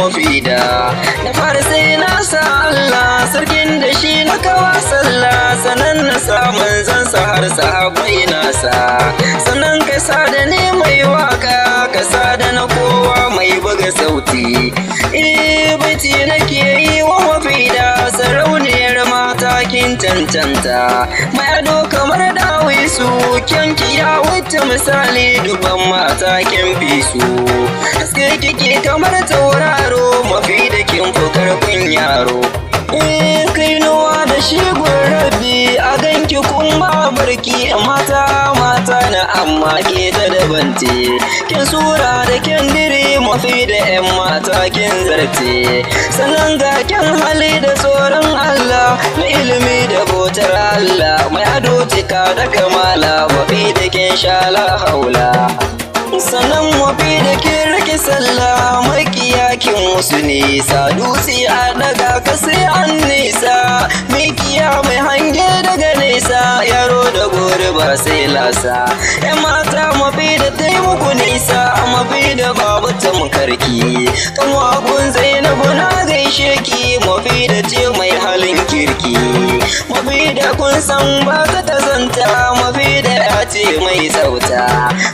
mafida. Da fara sai na sa Allah sarkin da shi na kawa sallah, sanan na sa manzon sa har sahabbai nasa, sanan ka sa da ni mai waka, ka sa da na kowa mai buga sauti. Baiti nake yi wa mafida, sarauniyar mata kin cancanta, mai ado kamar dawisu, kyanki ya wuce misali, duban mata kin fi su. Haske kike kamar tauraro, mafida kin fi karfin yaro. Kainuwa da shi rabi a ganki kuma barki, mata na amma ke ta dabante, kin sura da kin diri, mafida 'yan mata kin zarte, sannan ga kin hali da tsoron Allah, mai ilimi da bautar Allah, mai ado cika da kamala, mafida kin sha la haula. Sannan mafida kin rike sallah, makiya kin musu nisa, dutse a daga ka sai an nisa, mikiya mai hange daga nesa, yaro da gori ba sai lasa. 'Yan mata mafida ta yi muku nisa, mafida babu tamkarki, kan wagun Zainabu na gaishe ki, mafida ce mai halin kirki, mafida kun san ba ka ta zanta, mafida ya ce mai tsauta,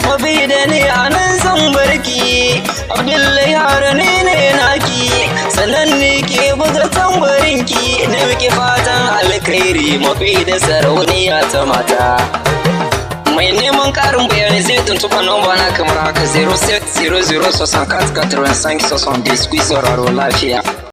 mafida ne a nan zan barki, Abdullahi harane ne naki, sannan ne ke buga tambarinki, na miki fatan alkhairi, mafida sarauniya ta mata. Mai neman ƙarin bayani zai tuntuɓa nomba na kamar haka 0700 64 85 70 ku sauraro lafiya.